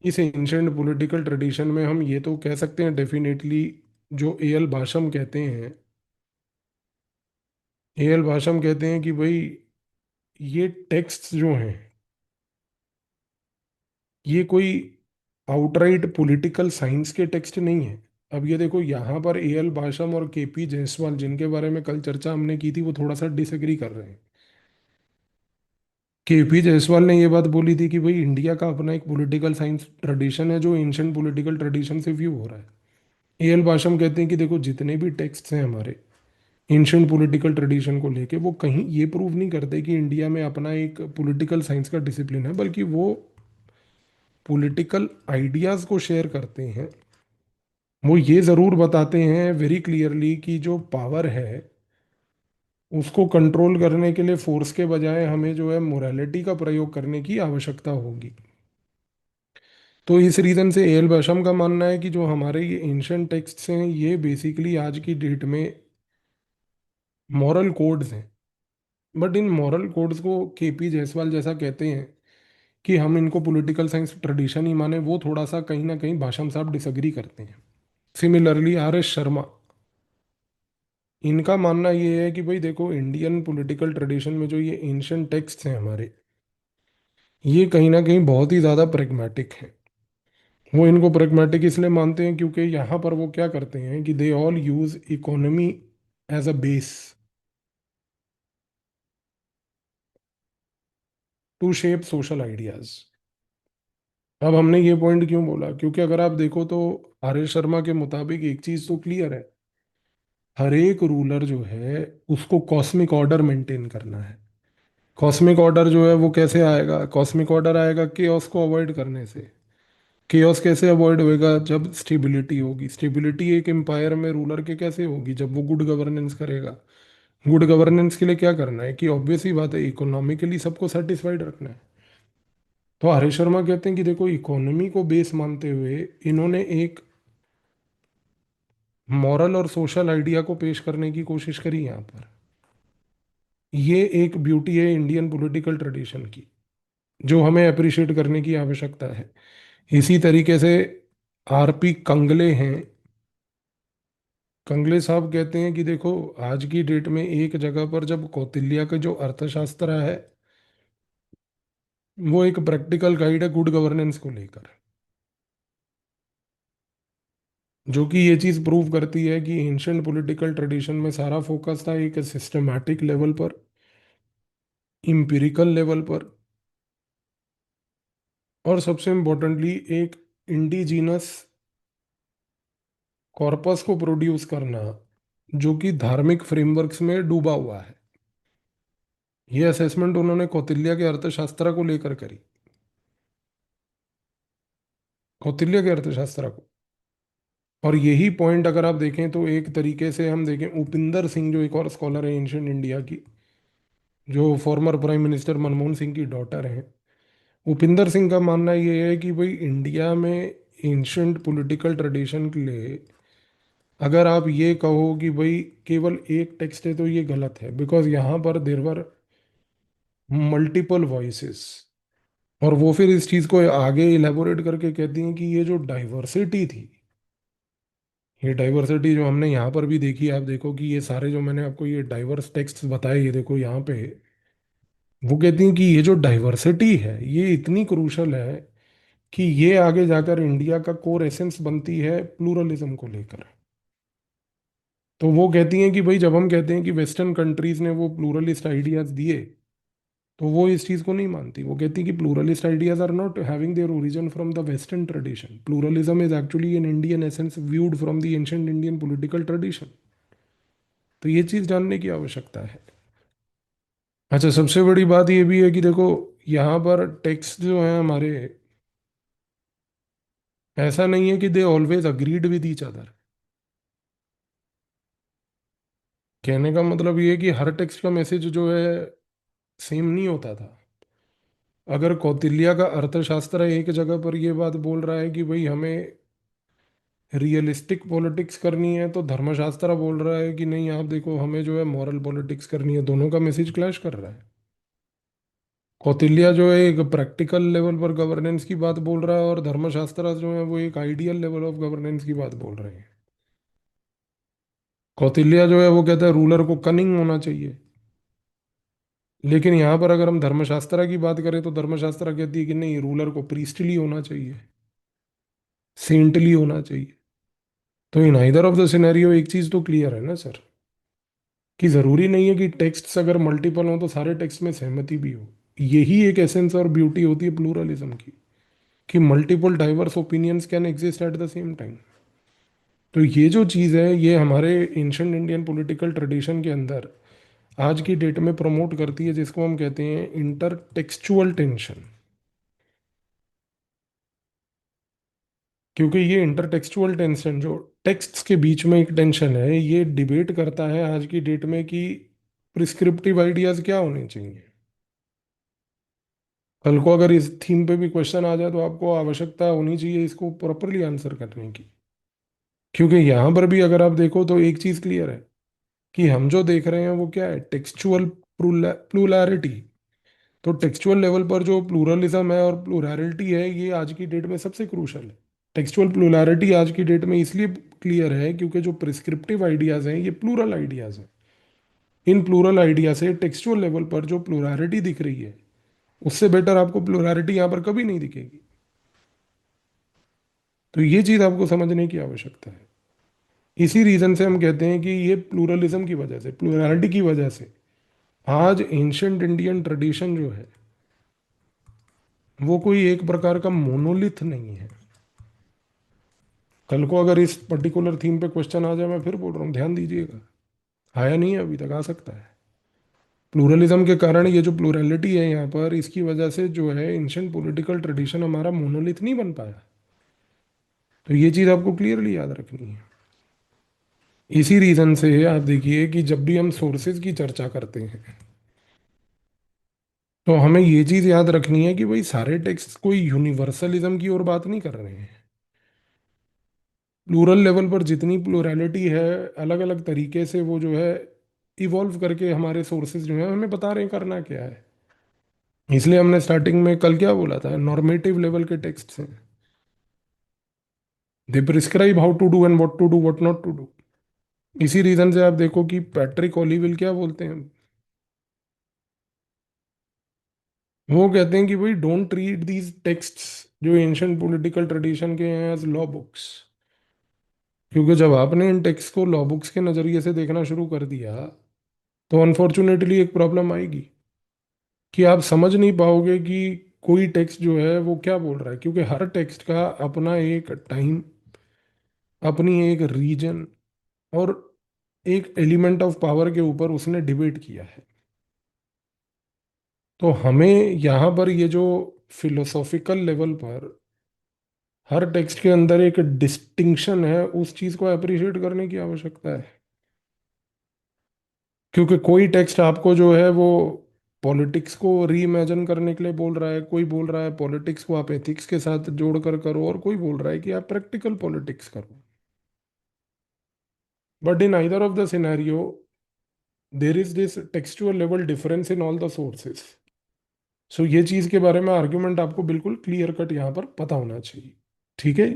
इस ancient political tradition में हम ये तो कह सकते हैं डेफिनेटली, जो एल भाषम कहते हैं, एल भाषम कहते हैं कि भाई ये टेक्स्ट जो हैं, ये कोई आउटराइट पॉलिटिकल साइंस के टेक्स्ट नहीं है। अब ये देखो, यहाँ पर एल भाषम और केपी जायसवाल, जिनके बारे में कल चर्चा हमने की थी, वो थोड़ा सा डिसएग्री कर रहे हैं। केपी जायसवाल ने ये बात बोली थी कि भाई इंडिया का अपना एक पॉलिटिकल साइंस ट्रेडिशन है जो एंशियंट पॉलिटिकल ट्रेडिशन से व्यू हो रहा है। एल भाषम कहते हैं कि देखो, जितने भी टेक्स्ट हैं हमारे एंशियंट पॉलिटिकल ट्रेडिशन को लेके, वो कहीं ये प्रूव नहीं करते कि इंडिया में अपना एक पॉलिटिकल साइंस का डिसिप्लिन है, बल्कि वो पॉलिटिकल आइडियाज को शेयर करते हैं। वो ये जरूर बताते हैं वेरी क्लियरली कि जो पावर है उसको कंट्रोल करने के लिए फोर्स के बजाय हमें जो है मोरालिटी का प्रयोग करने की आवश्यकता होगी। तो इस रीजन से एल बशम का मानना है कि जो हमारे ये एंशियंट टेक्स्ट्स हैं, ये बेसिकली आज की डेट में मॉरल कोड्स हैं। बट इन मॉरल कोड्स को केपी जायसवाल जैसा कहते हैं कि हम इनको पॉलिटिकल साइंस ट्रेडिशन ही माने, वो थोड़ा सा कहीं ना कहीं भाषम साहब डिसएग्री करते हैं। सिमिलरली आर एस शर्मा, इनका मानना ये है कि भाई देखो, इंडियन पॉलिटिकल ट्रेडिशन में जो ये एंशियंट टेक्स्ट्स हैं हमारे, ये कहीं ना कहीं बहुत ही ज़्यादा प्रेगमेटिक हैं। वो इनको प्रेगमेटिक इसलिए मानते हैं क्योंकि यहाँ पर वो क्या करते हैं कि they all use economy as a base to shape social ideas. अब हमने ये पॉइंट क्यों बोला, क्योंकि अगर आप देखो तो आर एस शर्मा के मुताबिक एक चीज तो क्लियर है, हर एक रूलर जो है उसको कॉस्मिक ऑर्डर मेंटेन करना है। कॉस्मिक ऑर्डर जो है वो कैसे आएगा? कॉस्मिक ऑर्डर आएगा केओस को अवॉइड करने से। केओस कैसे अवॉइड होएगा? जब स्टेबिलिटी होगी। स्टेबिलिटी एक एम्पायर में रूलर के कैसे होगी? जब वो गुड गवर्नेंस करेगा। गुड गवर्नेंस के लिए क्या करना है कि ऑब्वियस ही बात है, इकोनॉमिकली सबको सेटिस्फाइड रखना है। तो हरीश शर्मा कहते हैं कि देखो, इकोनॉमी को बेस मानते हुए इन्होंने एक मॉरल और सोशल आइडिया को पेश करने की कोशिश करी यहाँ पर। ये एक ब्यूटी है इंडियन पॉलिटिकल ट्रेडिशन की, जो हमें अप्रिशिएट करने की आवश्यकता है। इसी तरीके से आरपी कंगले हैं। कंगले साहब कहते हैं कि देखो, आज की डेट में एक जगह पर जब कौटिल्य का जो अर्थशास्त्र है, वो एक प्रैक्टिकल गाइड है गुड गवर्नेंस को लेकर, जो कि ये चीज प्रूव करती है कि एंशियंट पॉलिटिकल ट्रेडिशन में सारा फोकस था एक सिस्टमैटिक लेवल पर, इम्पिरिकल लेवल पर, और सबसे इम्पोर्टेंटली एक इंडिजिनस कॉर्पस को प्रोड्यूस करना, जो कि धार्मिक फ्रेमवर्क्स में डूबा हुआ है। ये असेसमेंट उन्होंने कौटिल्य के अर्थशास्त्र को लेकर करी। कौटिल्य के अर्थशास्त्र को। और यही पॉइंट अगर आप देखें तो एक तरीके से हम देखें, उपिंदर सिंह जो एक और स्कॉलर है एंशियंट इंडिया की, जो former prime minister Manmohan Singh की डॉटर हैं, उपिंदर सिंह का मानना ये है कि भाई इंडिया में एंशियंट पॉलिटिकल ट्रेडिशन के लिए अगर आप ये कहो कि भाई केवल एक टेक्स्ट है, तो ये गलत है। बिकॉज यहाँ पर देर वर मल्टीपल वॉइसेस। और वो फिर इस चीज़ को आगे इलेबोरेट करके कहती हैं कि ये जो डाइवर्सिटी थी, ये डाइवर्सिटी जो हमने यहाँ पर भी देखी, आप देखो कि ये सारे जो मैंने आपको ये डाइवर्स टेक्स्ट बताए, ये देखो यहाँ पे, वो कहती हैं कि ये जो डाइवर्सिटी है ये इतनी क्रूशल है कि ये आगे जाकर इंडिया का कोर एसेंस बनती है प्लूरलिज्म को लेकर। तो वो कहती हैं कि भाई जब हम कहते हैं कि वेस्टर्न कंट्रीज ने वो प्लूरलिस्ट आइडियाज दिए, तो वो इस चीज को नहीं मानती। वो कहती कि pluralist ideas are not having their origin from the western tradition, pluralism is actually an Indian essence viewed from the ancient Indian political tradition. तो ये चीज जानने की आवश्यकता है। अच्छा, सबसे बड़ी बात ये भी है कि देखो, यहाँ पर टेक्स्ट जो है हमारे, ऐसा नहीं है कि they always agreed with each other. कहने का मतलब ये है कि हर टेक्स्ट का मैसेज जो है सेम नहीं होता था। अगर कौटिल्य का अर्थशास्त्र एक जगह पर ये बात बोल रहा है कि भाई हमें रियलिस्टिक पॉलिटिक्स करनी है, तो धर्मशास्त्र बोल रहा है कि नहीं, आप देखो हमें जो है मॉरल पॉलिटिक्स करनी है। दोनों का मैसेज क्लैश कर रहा है। कौटिल्य जो है एक प्रैक्टिकल लेवल पर गवर्नेंस की बात बोल रहा है, और धर्मशास्त्र जो है वो एक आइडियल लेवल ऑफ गवर्नेंस की बात बोल रहे हैं। कौटिल्य जो है वो कहता है रूलर को कनिंग होना चाहिए। लेकिन यहाँ पर अगर हम धर्मशास्त्र की बात करें तो धर्मशास्त्र कहती है कि नहीं, रूलर को प्रीस्टली होना चाहिए, सेंटली होना चाहिए। तो इन आइदर ऑफ द सिनेरियो एक चीज तो क्लियर है ना सर, कि जरूरी नहीं है कि टेक्स्ट्स अगर मल्टीपल हो तो सारे टेक्स्ट में सहमति भी हो। यही एक एसेंस और ब्यूटी होती है प्लूरलिज्म की, कि multiple diverse opinions can exist at the same time. तो ये जो चीज़ है ये हमारे एंशंट इंडियन पॉलिटिकल ट्रेडिशन के अंदर आज की डेट में प्रमोट करती है, जिसको हम कहते हैं इंटर टेक्सचुअल टेंशन। क्योंकि ये इंटरटेक्सचुअल टेंशन जो टेक्स्ट्स के बीच में एक टेंशन है, ये डिबेट करता है आज की डेट में कि प्रिस्क्रिप्टिव आइडियाज क्या होने चाहिए। कल को अगर इस थीम पे भी क्वेश्चन आ जाए तो आपको आवश्यकता होनी चाहिए इसको प्रॉपरली आंसर करने की। क्योंकि यहाँ पर भी अगर आप देखो तो एक चीज क्लियर है कि हम जो देख रहे हैं वो क्या है, टेक्सचुअल प्लूरैलिटी। तो टेक्सचुअल लेवल पर जो प्लूरलिज्म है और प्लूरैलिटी है, ये आज की डेट में सबसे क्रूशल है। टेक्सचुअल प्लूरैलिटी आज की डेट में इसलिए क्लियर है क्योंकि जो प्रिस्क्रिप्टिव आइडियाज हैं ये प्लूरल आइडियाज हैं। इन प्लूरल आइडिया से टेक्सचुअल लेवल पर जो प्लूरैलिटी दिख रही है, उससे बेटर आपको प्लूरैलिटी यहाँ पर कभी नहीं दिखेगी। तो ये चीज आपको समझने की आवश्यकता है। इसी रीजन से हम कहते हैं कि ये प्लूरलिज्म की वजह से, प्लूरैलिटी की वजह से आज एंशंट इंडियन ट्रेडिशन जो है वो कोई एक प्रकार का मोनोलिथ नहीं है। कल को अगर इस पर्टिकुलर थीम पे क्वेश्चन आ जाए, मैं फिर बोल रहा हूँ ध्यान दीजिएगा, आया नहीं है अभी तक, आ सकता है। प्लूरलिज्म के कारण ये जो प्लूरलिटी है यहाँ पर, इसकी वजह से जो है एंशंट पॉलिटिकल ट्रेडिशन हमारा मोनोलिथ नहीं बन पाया। तो ये चीज़ आपको क्लियरली याद रखनी है। इसी रीजन से आप देखिए कि जब भी हम सोर्सेज की चर्चा करते हैं तो हमें ये चीज़ याद रखनी है कि भाई सारे टेक्स्ट कोई यूनिवर्सलिज्म की ओर बात नहीं कर रहे हैं। प्लूरल लेवल पर जितनी प्लूरैलिटी है, अलग अलग तरीके से वो जो है इवॉल्व करके हमारे सोर्सेज जो है हमें बता रहे हैं करना क्या है। इसलिए हमने स्टार्टिंग में कल क्या बोला था, नॉर्मेटिव लेवल के टेक्स्ट हैं, they prescribe how to do and what to do what not to do. इसी रीजन से आप देखो कि पैट्रिक ओलिविल क्या बोलते हैं, वो कहते हैं कि भाई डोंट ट्रीट दीज टेक्स्ट्स जो एंशियंट पॉलिटिकल ट्रेडिशन के हैं एज लॉ बुक्स। क्योंकि जब आपने इन टेक्स्ट को लॉ बुक्स के नजरिए से देखना शुरू कर दिया तो अनफॉर्चुनेटली एक प्रॉब्लम आएगी कि आप समझ नहीं पाओगे कि कोई टेक्स्ट जो है वो क्या बोल रहा है। क्योंकि हर टेक्स्ट का अपना एक टाइम, अपनी एक रीजन और एक एलिमेंट ऑफ पावर के ऊपर उसने डिबेट किया है। तो हमें यहाँ पर ये जो फिलोसॉफिकल लेवल पर हर टेक्स्ट के अंदर एक डिस्टिंक्शन है, उस चीज को अप्रिशिएट करने की आवश्यकता है। क्योंकि कोई टेक्स्ट आपको जो है वो पॉलिटिक्स को री इमेजिन करने के लिए बोल रहा है, कोई बोल रहा है पॉलिटिक्स को आप एथिक्स के साथ जोड़कर करो, और कोई बोल रहा है कि आप प्रैक्टिकल पॉलिटिक्स करो। But in either of the scenario there is this textual level difference in all the sources. So ये चीज के बारे में आर्ग्यूमेंट आपको बिल्कुल क्लियर कट यहाँ पर पता होना चाहिए। ठीक है।